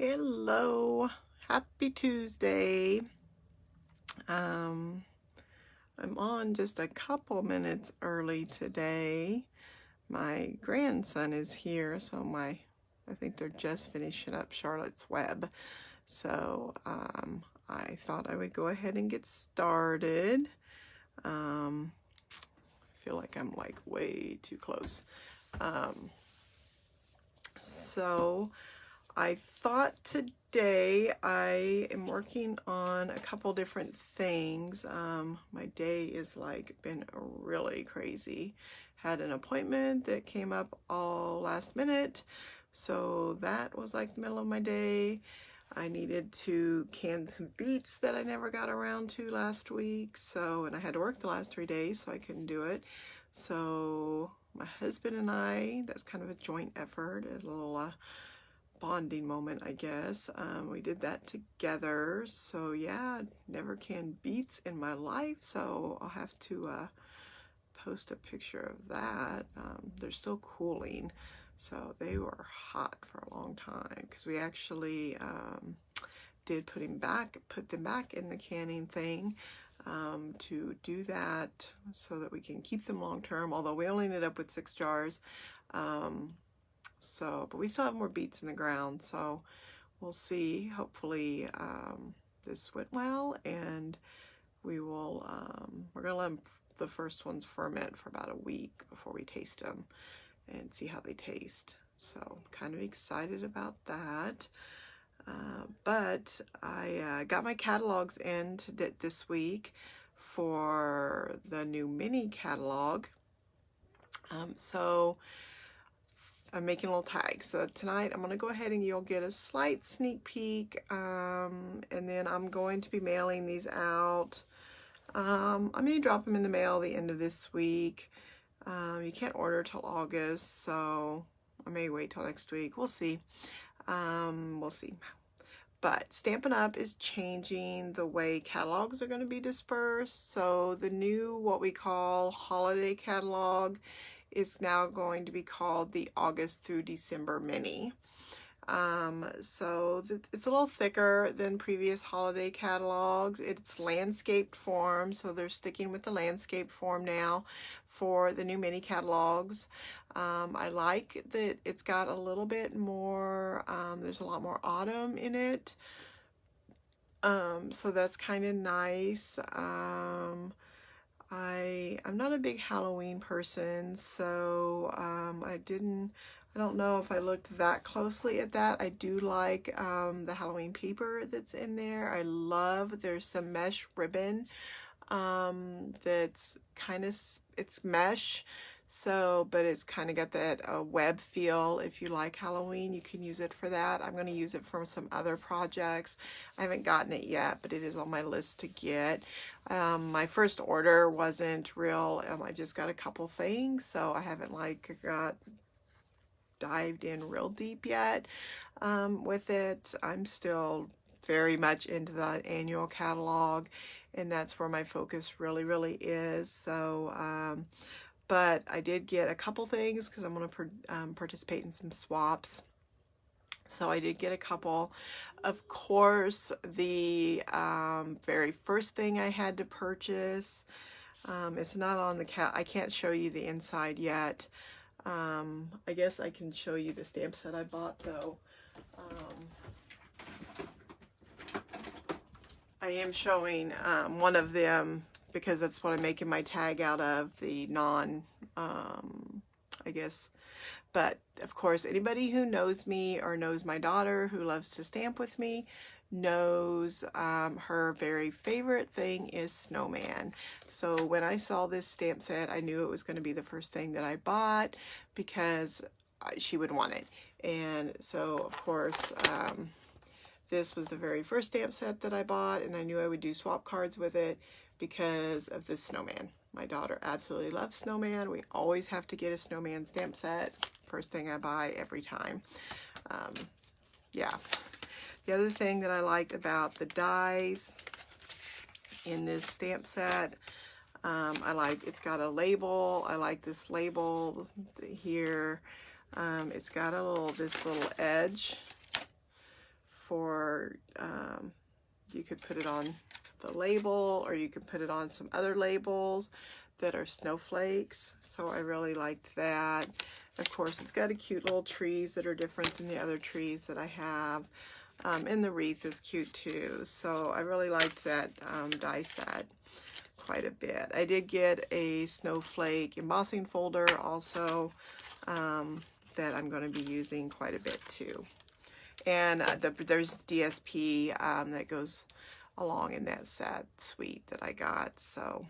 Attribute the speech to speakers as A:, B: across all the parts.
A: Hello, happy Tuesday. I'm on just a couple minutes early today. My grandson is here, so I think they're just finishing up Charlotte's Web. So I thought I would go ahead and get started. I feel like I'm like way too close. So I thought today I am working on a couple different things. My day is like been really crazy. Had an appointment that came up all last minute, so that was like the middle of my day. I needed to can some beets that I never got around to last week, and I had to work the last 3 days, so I couldn't do it. So my husband and I, that's kind of a joint effort, a little bonding moment, I guess. We did that together. So yeah, never canned beets in my life, so I'll have to post a picture of that. They're still cooling, so they were hot for a long time because we actually did put them back in the canning thing to do that so that we can keep them long term, although we only ended up with 6 jars. But we still have more beets in the ground, so we'll see. Hopefully this went well, and we're gonna let the first ones ferment for about a week before we taste them and see how they taste. So I'm kind of excited about that. But I got my catalogs in this week for the new mini catalog. So I'm making a little tag. So tonight I'm going to go ahead and you'll get a slight sneak peek. And then I'm going to be mailing these out. I'm going to drop them in the mail the end of this week. You can't order till August, so I may wait till next week. We'll see. We'll see. But Stampin' Up! Is changing the way catalogs are going to be dispersed. So the new, what we call holiday catalog, is now going to be called the August through December mini. It's a little thicker than previous holiday catalogs. It's landscaped form, so they're sticking with the landscape form now for the new mini catalogs. I like that it's got a little bit more, there's a lot more autumn in it. So that's kind of nice. I'm not a big Halloween person, so I don't know if I looked that closely at that. I do like the Halloween paper that's in there. There's some mesh ribbon that's it's mesh, but it's kind of got that web feel. If you like Halloween, you can use it for that. I'm going to use it for some other projects. I haven't gotten it yet, but it is on my list to get. My first order wasn't real. I just got a couple things, so I haven't got dived in real deep yet with it. I'm still very much into that annual catalog, and that's where my focus really is. So but I did get a couple things because I'm going to participate in some swaps. So I did get a couple. Of course, the very first thing I had to purchase, it's not on the I can't show you the inside yet. I guess I can show you the stamp set I bought, though. I am showing one of them because that's what I'm making my tag out of, the I guess. But, of course, anybody who knows me or knows my daughter who loves to stamp with me knows her very favorite thing is snowman. So when I saw this stamp set, I knew it was going to be the first thing that I bought because she would want it. And so, of course, this was the very first stamp set that I bought, and I knew I would do swap cards with it because of the snowman. My daughter absolutely loves snowman. We always have to get a snowman stamp set. First thing I buy every time. Yeah. The other thing that I liked about the dies in this stamp set, it's got a label. I like this label here. It's got this little edge for, you could put it on the label, or you could put it on some other labels that are snowflakes. So I really liked that. Of course, it's got a cute little trees that are different than the other trees that I have. And the wreath is cute too. So I really liked that die set quite a bit. I did get a snowflake embossing folder also that I'm going to be using quite a bit too. And there's DSP that goes along in that set suite that I got. So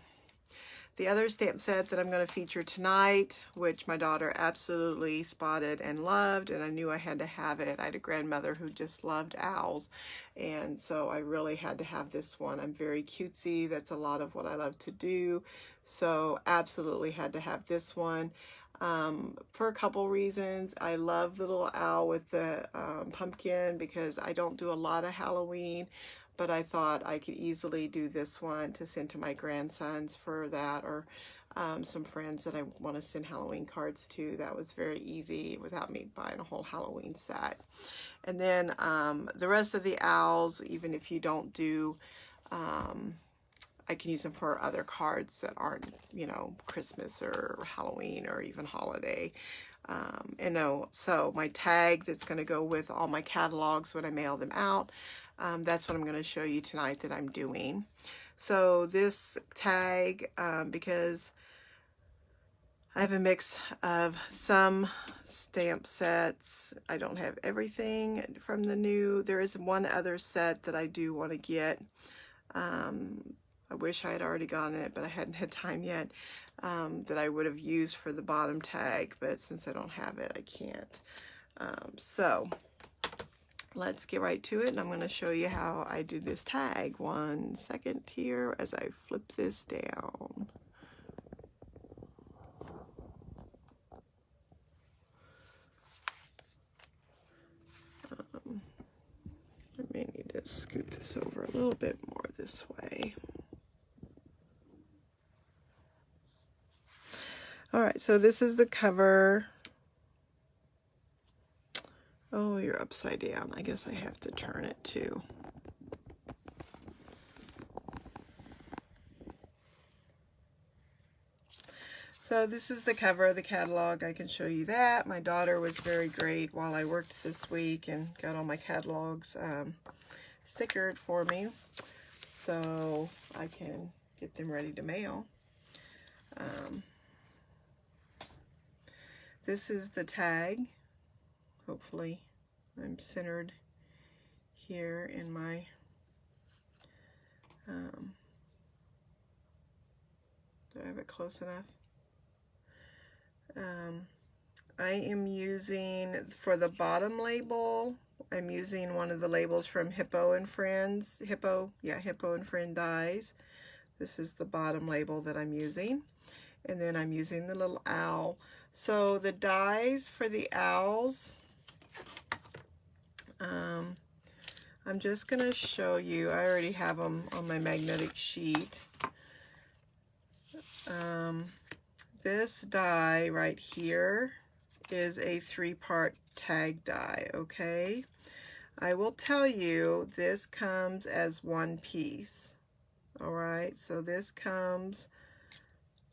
A: the other stamp set that I'm going to feature tonight, which my daughter absolutely spotted and loved, and I knew I had to have it. I had a grandmother who just loved owls, and so I really had to have this one. I'm very cutesy. That's a lot of what I love to do, so absolutely had to have this one. For a couple reasons. I love the little owl with the pumpkin because I don't do a lot of Halloween, but I thought I could easily do this one to send to my grandsons for that, or some friends that I want to send Halloween cards to. That was very easy without me buying a whole Halloween set. And then the rest of the owls, even if you don't do, I can use them for other cards that aren't, you know, Christmas or Halloween or even holiday. So my tag that's going to go with all my catalogs when I mail them out, that's what I'm going to show you tonight that I'm doing. So this tag, because I have a mix of some stamp sets, I don't have everything from the new. There is one other set that I do want to get. I wish I had already gotten it, but I hadn't had time yet, that I would have used for the bottom tag, but since I don't have it, I can't. So let's get right to it, and I'm going to show you how I do this tag. 1 second here as I flip this down. I may need to scoot this over a little bit more this way. All right, so this is the cover. Oh, you're upside down. I guess I have to turn it too. So this is the cover of the catalog. I can show you that. My daughter was very great while I worked this week and got all my catalogs stickered for me, so I can get them ready to mail. This is the tag. Hopefully I'm centered here in my do I have it close enough? I am using, for the bottom label, I'm using one of the labels from Hippo and Friends. Hippo and Friend Dies. This is the bottom label that I'm using. And then I'm using the little owl. So the dies for the owls, I'm just going to show you. I already have them on my magnetic sheet. This die right here is a 3-part tag die, okay? I will tell you, this comes as one piece, all right? So this comes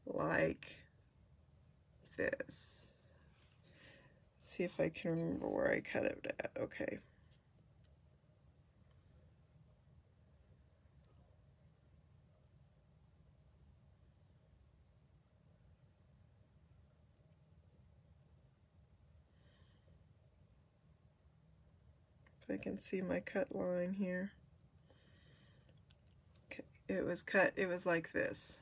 A: like this. Let's see if I can remember where I cut it at. Okay. If I can see my cut line here. Okay. It was cut, it was like this.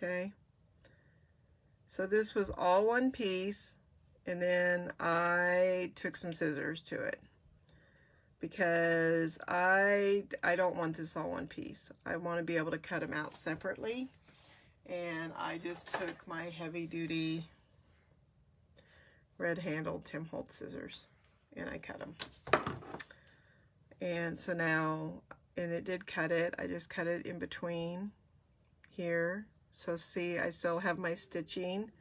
A: Okay, so this was all one piece, and then I took some scissors to it because I don't want this all one piece. I want to be able to cut them out separately, and I just took my heavy-duty red-handled Tim Holtz scissors and I cut them. And so now, and it did cut it. I just cut it in between here. So see, I still have my stitching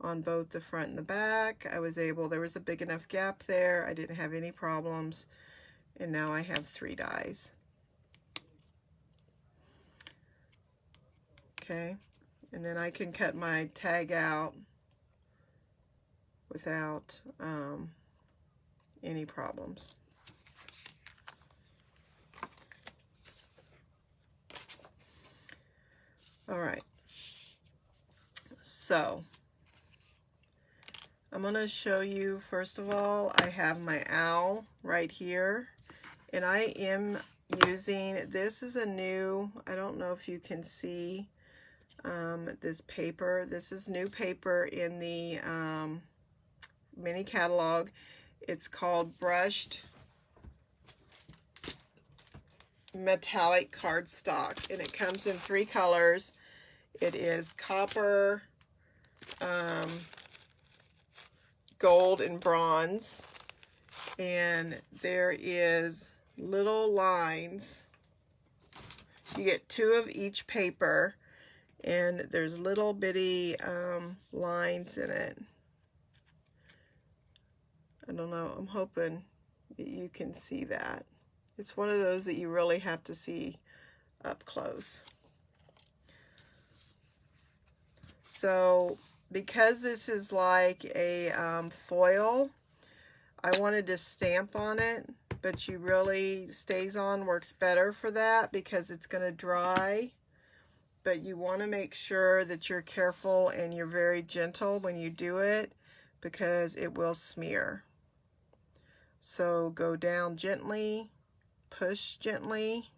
A: on both the front and the back. I was able, there was a big enough gap there. I didn't have any problems. And now I have 3 dies. Okay, and then I can cut my tag out without any problems. All right, so I'm going to show you, first of all, I have my owl right here, and I am using, this is a new, I don't know if you can see this paper. This is new paper in the mini catalog. It's called Brushed Metallic Cardstock, and it comes in 3 colors. It is copper, gold, and bronze, and there is little lines. You get 2 of each paper, and there's little bitty lines in it. I don't know, I'm hoping that you can see that. It's one of those that you really have to see up close. So because this is like a foil, I wanted to stamp on it, but you really, StazOn works better for that because it's going to dry. But you want to make sure that you're careful and you're very gentle when you do it because it will smear. So go down gently, push gently.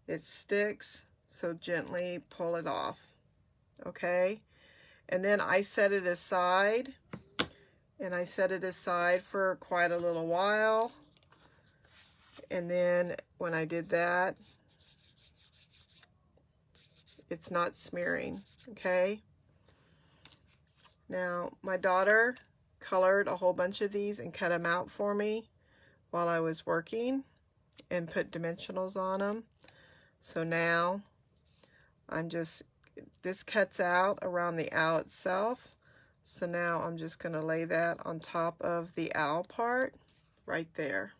A: It sticks, so gently pull it off. Okay? And then I set it aside, and I set it aside for quite a little while. And then when I did that, it's not smearing, okay? Now, my daughter colored a whole bunch of these and cut them out for me while I was working and put dimensionals on them. So now I'm just, this cuts out around the owl itself. So now I'm just going to lay that on top of the owl part right there.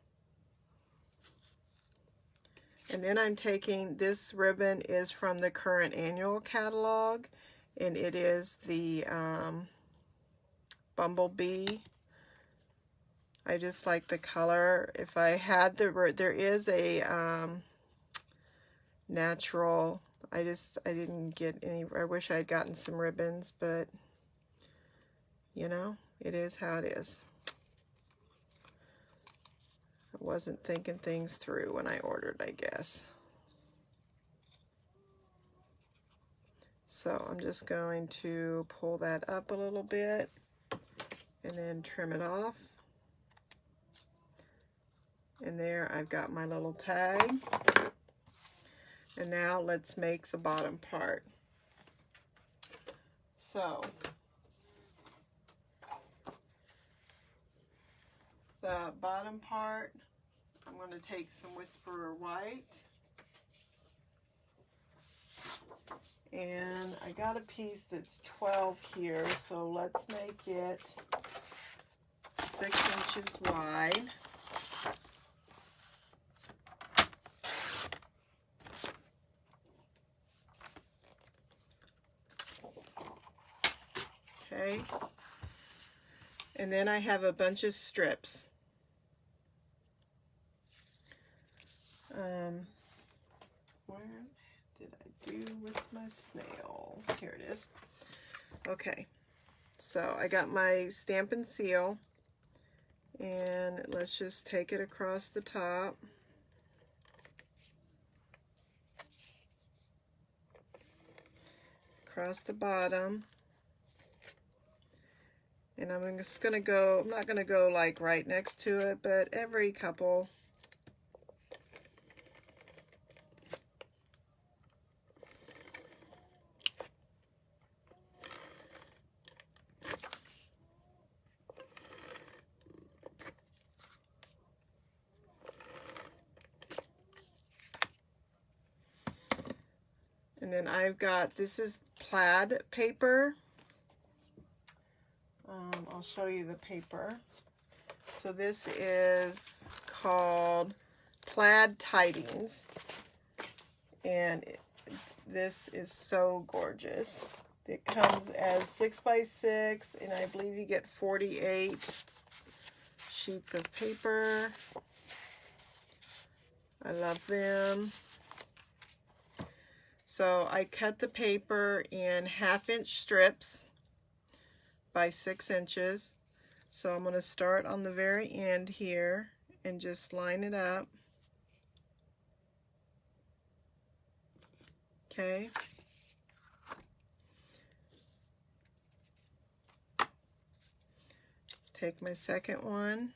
A: And then I'm taking, this ribbon is from the current annual catalog, and it is the Bumblebee. I just like the color. If I had there is a natural, I didn't get any, I wish I had gotten some ribbons, but you know, it is how it is. I wasn't thinking things through when I ordered, I guess. So I'm just going to pull that up a little bit and then trim it off. And there I've got my little tag. And now let's make the bottom part. So the bottom part, I'm going to take some Whisperer White. And I got a piece that's 12 here, so let's make it 6 inches wide. Okay. And then I have a bunch of strips. Where did I do with my snail? Here it is. Okay, so I got my stamp and seal, and let's just take it across the top. Across the bottom. And I'm just going to go, I'm not going to go like right next to it, but every couple. And then I've got, this is plaid paper. I'll show you the paper. So this is called Plaid Tidings. And this is so gorgeous. It comes as 6 by 6, and I believe you get 48 sheets of paper. I love them. So I cut the paper in 1/2-inch strips by 6 inches. So I'm going to start on the very end here and just line it up. Okay. Take my second one.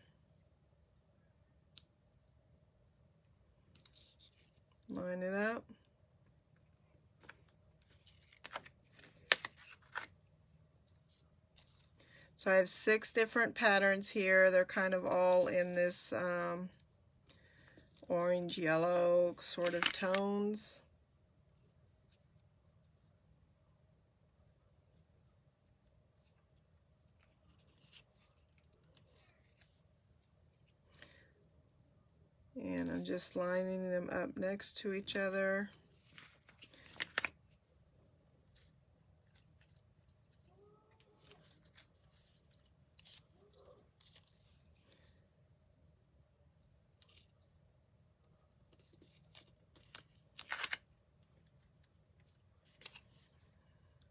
A: Line it up. So I have 6 different patterns here. They're kind of all in this orange, yellow sort of tones. And I'm just lining them up next to each other.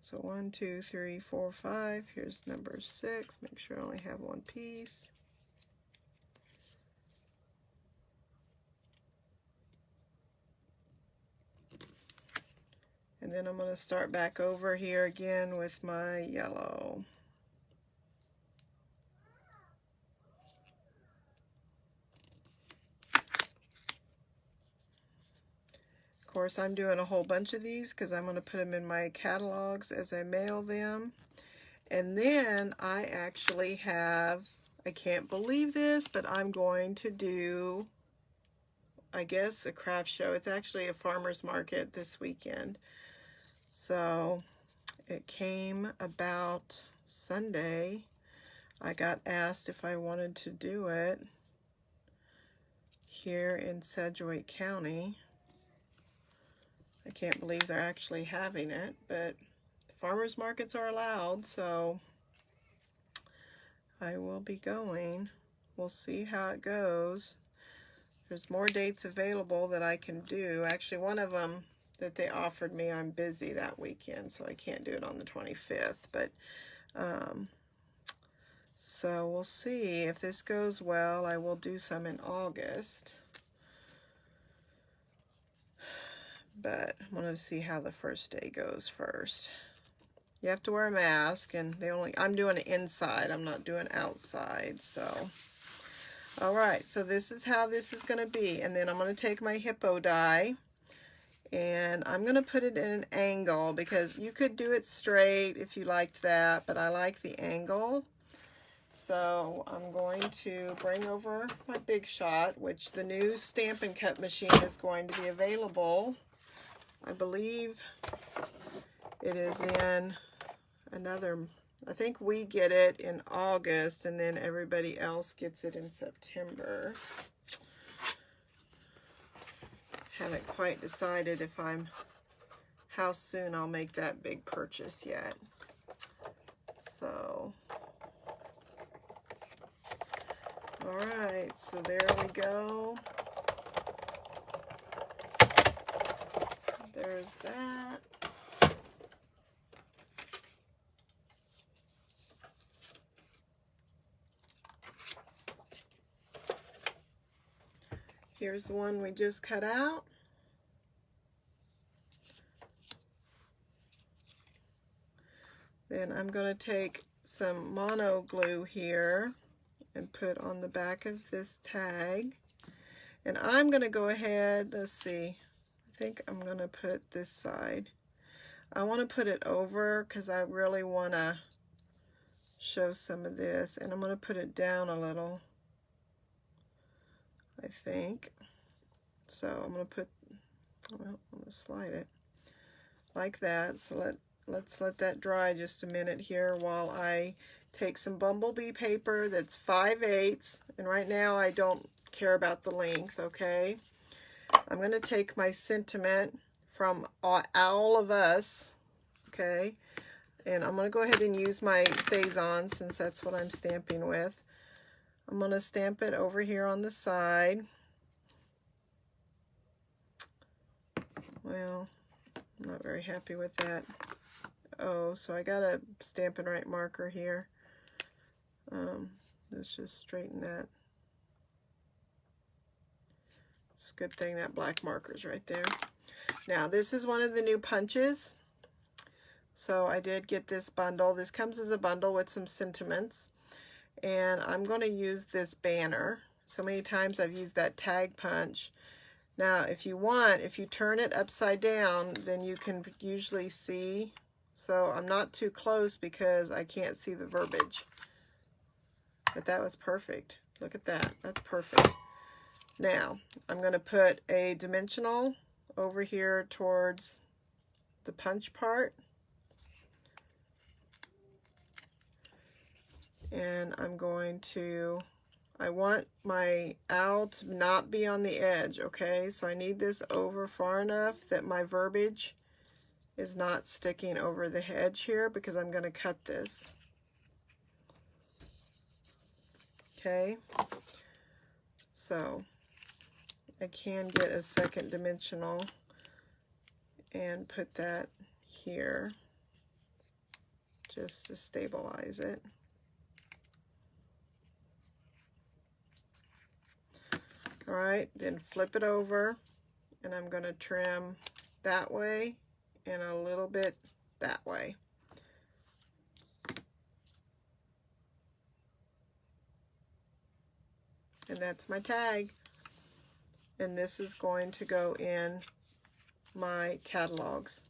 A: So 1, 2, 3, 4, 5. Here's number 6. Make sure I only have one piece. And then I'm going to start back over here again with my yellow. Of course, I'm doing a whole bunch of these because I'm going to put them in my catalogs as I mail them. And then I actually have, I can't believe this, but I'm going to do, I guess, a craft show. It's actually a farmer's market this weekend. So it came about Sunday. I got asked if I wanted to do it here in Sedgwick County. I can't believe they're actually having it, but farmers markets are allowed, so I will be going. We'll see how it goes. There's more dates available that I can do. Actually, one of them that they offered me, I'm busy that weekend, so I can't do it on the 25th. But so we'll see if this goes well. I will do some in August, but I'm going to see how the first day goes first. You have to wear a mask, and I'm doing it inside. I'm not doing outside. So, all right. So this is how this is going to be, and then I'm going to take my hippo die. And I'm going to put it in an angle because you could do it straight if you liked that, but I like the angle. So I'm going to bring over my Big Shot, which the new Stampin' Cut machine is going to be available. I believe it is in another, I think we get it in August, and then everybody else gets it in September. Haven't quite decided how soon I'll make that big purchase yet. So, all right, so there we go. There's that. Here's the one we just cut out. Then I'm going to take some mono glue here and put on the back of this tag. And I'm going to go ahead, let's see, I think I'm going to put this side. I want to put it over because I really want to show some of this. And I'm going to put it down a little, I think. So I'm going to put, well, I'm going to slide it like that. So let's let that dry just a minute here while I take some bumblebee paper that's 5/8, and right now I don't care about the length, okay? I'm going to take my sentiment from Owl of Us, okay? And I'm going to go ahead and use my StazOn since that's what I'm stamping with. I'm going to stamp it over here on the side. Well, I'm not very happy with that. Oh, so I got a Stampin' Right marker here. Let's just straighten that. It's a good thing that black marker's right there. Now, this is one of the new punches. So I did get this bundle. This comes as a bundle with some sentiments. And I'm going to use this banner. So many times I've used that tag punch. Now, if you want, if you turn it upside down, then you can usually see. So I'm not too close because I can't see the verbiage. But that was perfect. Look at that. That's perfect. Now, I'm going to put a dimensional over here towards the punch part. And I'm going to, I want my owl to not be on the edge, okay? So I need this over far enough that my verbiage is not sticking over the edge here because I'm going to cut this. Okay? So I can get a second dimensional and put that here just to stabilize it. All right, then flip it over, and I'm going to trim that way and a little bit that way. And that's my tag. And this is going to go in my catalogs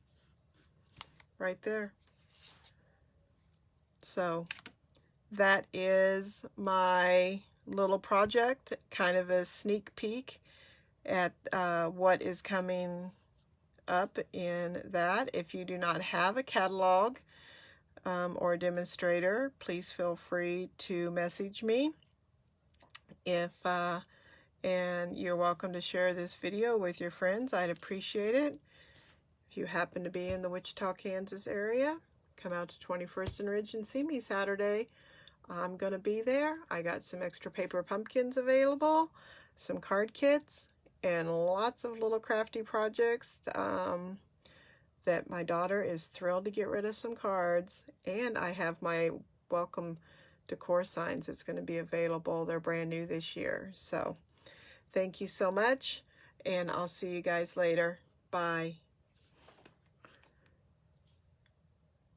A: right there. So that is my little project, kind of a sneak peek at what is coming up in that. If you do not have a catalog or a demonstrator, please feel free to message me. And you're welcome to share this video with your friends. I'd appreciate it. If you happen to be in the Wichita, Kansas area, come out to 21st and Ridge and see me Saturday. I'm going to be there. I got some extra paper pumpkins available, some card kits, and lots of little crafty projects that my daughter is thrilled to get rid of some cards. And I have my welcome decor signs that's going to be available. They're brand new this year. So thank you so much, and I'll see you guys later. Bye.